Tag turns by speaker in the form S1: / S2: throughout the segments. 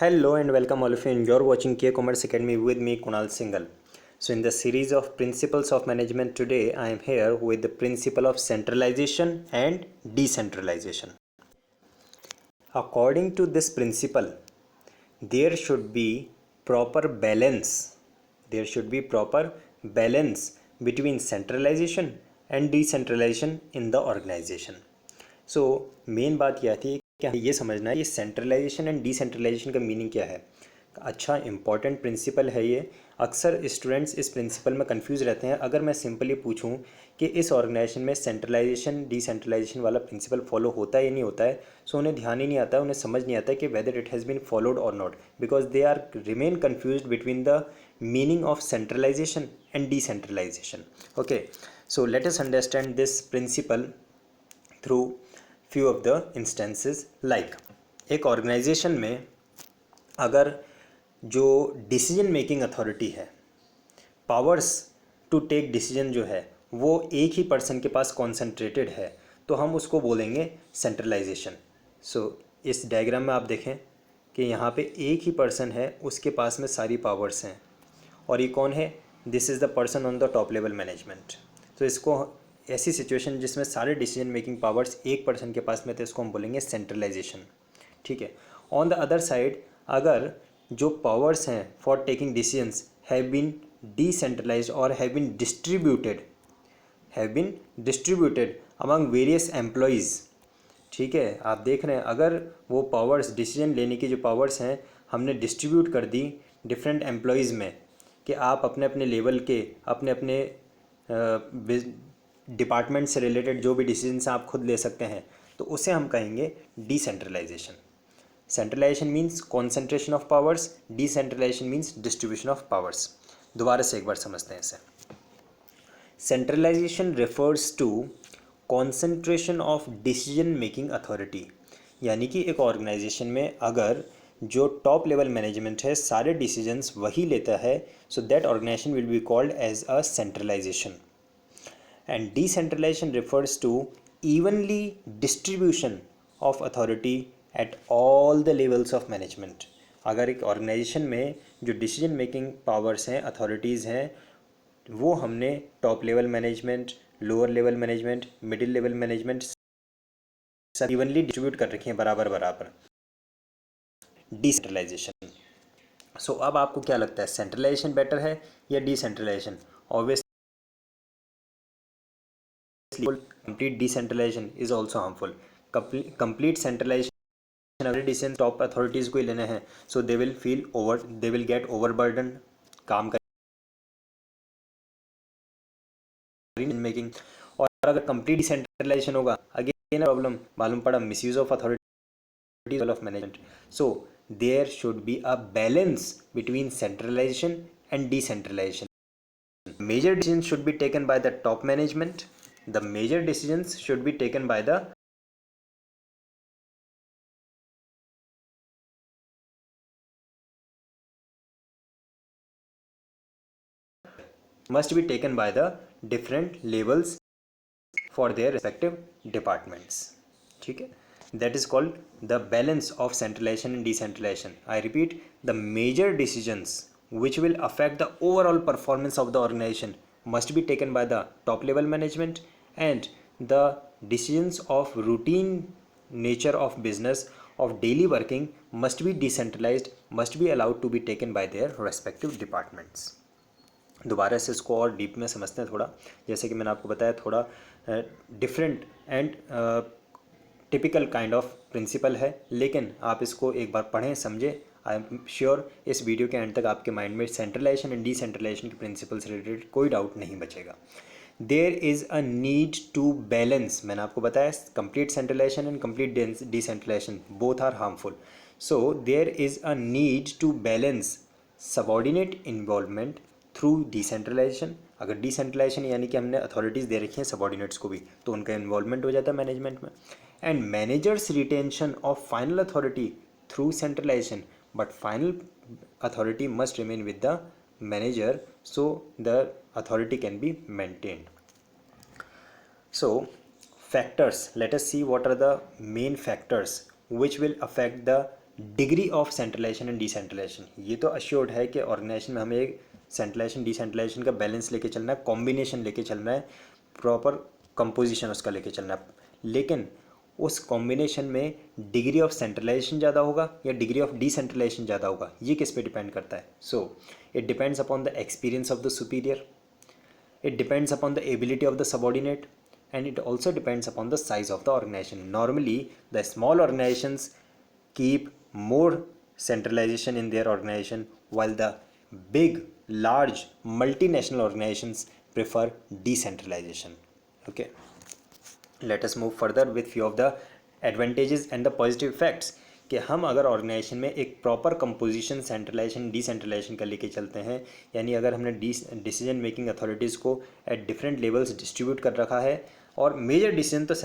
S1: Hello and welcome all of you, and you're watching K Commerce Academy with me Kunal Singhal. So in the series of principles of management, today I am here with the principle of centralization and decentralization. According to this principle, there should be proper balance. There should be proper balance between centralization and decentralization in the organization. So main बात यह थी कि हमें ये समझना है ये centralisation and decentralisation का मीनिंग क्या है। अच्छा इंपॉर्टेंट प्रिंसिपल है ये। अक्सर स्टूडेंट्स इस प्रिंसिपल में कंफ्यूज रहते हैं। अगर मैं सिंपली पूछूं कि इस ऑर्गेनाइजेशन में सेंट्रलाइजेशन डिसेंट्रलाइजेशन वाला प्रिंसिपल फॉलो होता है या नहीं होता है, सो उन्हें ध्यान ही नहीं आता है, उन्हें समझ नहीं आता है कि whether it has been followed और not, because they are remain confuse between the meaning of centralisation and decentralisation. Okay, so let us understand this principle through few of the instances. Like एक organisation में अगर जो decision making authority है, powers to take decision जो है वो एक ही person के पास कॉन्सेंट्रेटेड है, तो हम उसको बोलेंगे सेंट्रलाइजेशन। सो इस डायग्राम में आप देखें कि यहाँ पे एक ही पर्सन है, उसके पास में सारी पावर्स हैं, और ये कौन है? This is the person on the top level management. तो इसको ऐसी सिचुएशन जिसमें सारे डिसीजन मेकिंग पावर्स एक पर्सन के पास में, तो इसको हम बोलेंगे सेंट्रलाइजेशन। ठीक है। ऑन द अदर साइड, अगर जो पावर्स हैं for taking decisions have been decentralised और have been distributed among various employees. ठीक है, आप देख रहे हैं अगर वो पावर्स, डिसीजन लेने की जो पावर्स हैं, हमने डिस्ट्रीब्यूट कर दी डिफरेंट एम्प्लॉयज़ में कि आप अपने अपने लेवल के अपने अपने डिपार्टमेंट से रिलेटेड जो भी डिसीजंस आप खुद ले सकते हैं, तो उसे हम कहेंगे decentralization. Centralization means concentration of powers, decentralization means distribution of powers. दोबारा से एक बार समझते हैं इसे। Centralization refers to concentration of decision making authority, यानी कि एक ऑर्गेनाइजेशन में अगर जो टॉप लेवल मैनेजमेंट है सारे डिसीजंस वही लेता है, so that organization will be called as a centralization. And decentralization refers to evenly distribution of authority at all the levels of management। अगर एक ऑर्गेनाइजेशन में जो डिसीजन मेकिंग पावर्स हैं, अथॉरिटीज़ हैं, वो हमने top level management, lower level management, middle level management सब evenly distribute कर रखी हैं बराबर बराबर, डिसेंट्रलाइजेशन। सो अब आपको क्या लगता है, सेंट्रलाइजेशन बेटर है या decentralization? Obviously complete decentralization is also harmful. Complete centralization अगर डिसीजन टॉप अथॉरिटीज़ को ही लेने हैं, so they will get overburden काम मेकिंग। और अगर कंप्लीट डिसेंट्रलाइजेशन होगा, अगेन प्रॉब्लम मालूम पड़ा, misuse of authority of management. So there should be a balance between centralization and decentralization. Major decisions should be taken by the top management. The major decisions should be taken by the must be taken by the different levels for their respective departments. ठीक है, that is called the balance of centralization and decentralization. I repeat, the major decisions which will affect the overall performance of the organization must be taken by the top level management, and the decisions of routine nature of business of daily working must be decentralized, must be allowed to be taken by their respective departments. दोबारा से इसको और deep में समझते हैं थोड़ा। जैसे कि मैंने आपको बताया, थोड़ा different and typical kind of principle है, लेकिन आप इसको एक बार पढ़ें, समझें। आई एम श्योर इस वीडियो के एंड तक आपके माइंड में सेंट्रलाइजेशन एंड डिसेंट्रलाइजेशन के प्रिंसिपल से रिलेटेड कोई डाउट नहीं बचेगा। There is a need to balance, मैंने आपको बताया complete centralization and complete decentralization both are harmful. So there is a need to balance subordinate involvement through decentralization. अगर decentralisation यानी कि हमने अथॉरिटीज़ दे रखी हैं सबॉर्डिनेट्स को भी, तो उनका इन्वॉल्वमेंट हो जाता है मैनेजमेंट में। And managers retention of final authority through centralization, but final authority must remain with the manager, so the authority can be maintained. So factors, let us see what are the main factors which will affect the degree of centralisation and decentralization, ये तो assured है कि organisation में हमें एक centralisation decentralisation का balance लेके चलना है, कॉम्बिनेशन लेके चलना है, प्रॉपर कंपोजिशन उसका लेके चलना है। लेकिन उस कॉम्बिनेशन में डिग्री ऑफ सेंट्रलाइजेशन ज़्यादा होगा या डिग्री ऑफ डिसेंट्रलाइजेशन ज़्यादा होगा, ये किस पे डिपेंड करता है? So it depends upon the experience of the superior, it depends upon the ability of the subordinate, and it also depends upon the size of the organization. Normally the small organizations keep more centralization in their organization, while the big large multinational organizations prefer decentralization. Okay, let us move further with few of the advantages and the positive effects कि हम अगर organisation में एक proper composition centralisation decentralisation का लेके चलते हैं, यानी अगर हमने डिसीजन मेकिंग अथॉरिटीज़ को एट डिफरेंट लेवल्स डिस्ट्रीब्यूट कर रखा है और मेजर डिसीजन तो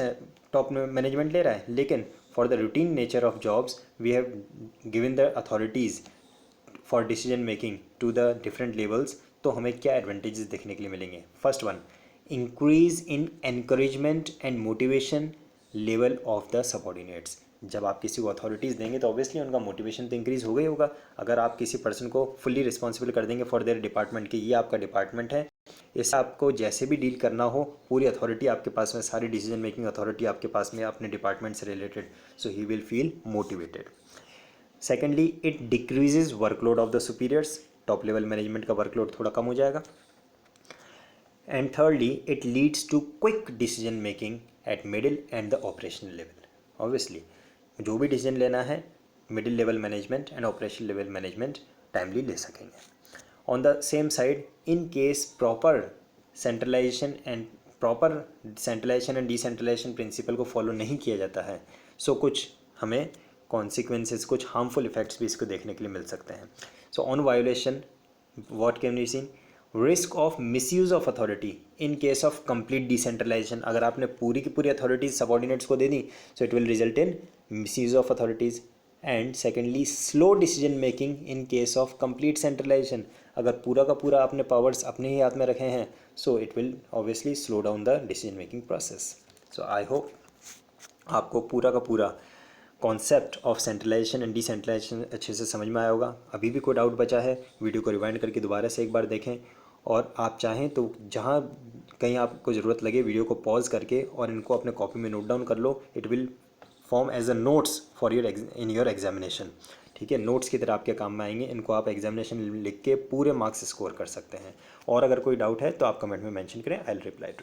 S1: टॉप मैनेजमेंट ले रहा है, लेकिन for the routine nature of jobs we have given the authorities for decision making to the different levels, तो हमें क्या एडवांटेजेस देखने के लिए मिलेंगे? First one, increase in encouragement and motivation level of the subordinates. जब आप किसी को अथॉरिटीज़ देंगे तो ऑब्वियसली उनका मोटिवेशन तो इंक्रीज़ होगा ही होगा। अगर आप किसी पर्सन को फुल्ली रिस्पॉन्सिबल कर देंगे फॉर देयर डिपार्टमेंट कि ये आपका डिपार्टमेंट है, इससे आपको जैसे भी डील करना हो पूरी अथॉरिटी आपके पास में, सारी डिसीजन मेकिंग अथॉरिटी आपके पास में अपने डिपार्टमेंट से related, so he will feel motivated. Secondly, it decreases workload of the superiors, top level management का वर्कलोड थोड़ा कम हो जाएगा। And thirdly, it leads to quick decision making at middle and the operational level. Obviously जो भी डिसीजन लेना है middle level management and operational level management timely ले सकेंगे। On the same side, in case proper centralization and decentralization principle को follow नहीं किया जाता है, सो कुछ हमें कॉन्सिक्वेंसेस, कुछ हार्मफुल इफेक्ट्स भी इसको देखने के लिए मिल सकते हैं। So on violation what can we see? Risk of misuse of authority in case of complete decentralisation. अगर आपने पूरी की पूरी अथॉरिटीज सबॉर्डिनेट्स को दे दी, so it will result in misuse of authorities. And secondly, slow decision making in case of complete centralisation. अगर पूरा का पूरा आपने पावर्स अपने ही हाथ में रखे हैं, so it will obviously slow down the decision making process. So I hope आपको पूरा का पूरा concept of centralisation and decentralization अच्छे से समझ में आया होगा। अभी भी कोई डाउट बचा है, वीडियो को रिवाइंड करके दोबारा से एक बार देखें, और आप चाहें तो जहाँ कहीं आपको ज़रूरत लगे वीडियो को पॉज करके और इनको अपने कॉपी में नोट डाउन कर लो। It will form as a notes for your examination. ठीक है, नोट्स की तरह आपके काम में आएंगे। इनको आप एग्जामिनेशन लिख के पूरे मार्क्स स्कोर कर सकते हैं। और अगर कोई डाउट है तो आप कमेंट में मेंशन करें, I will reply to it.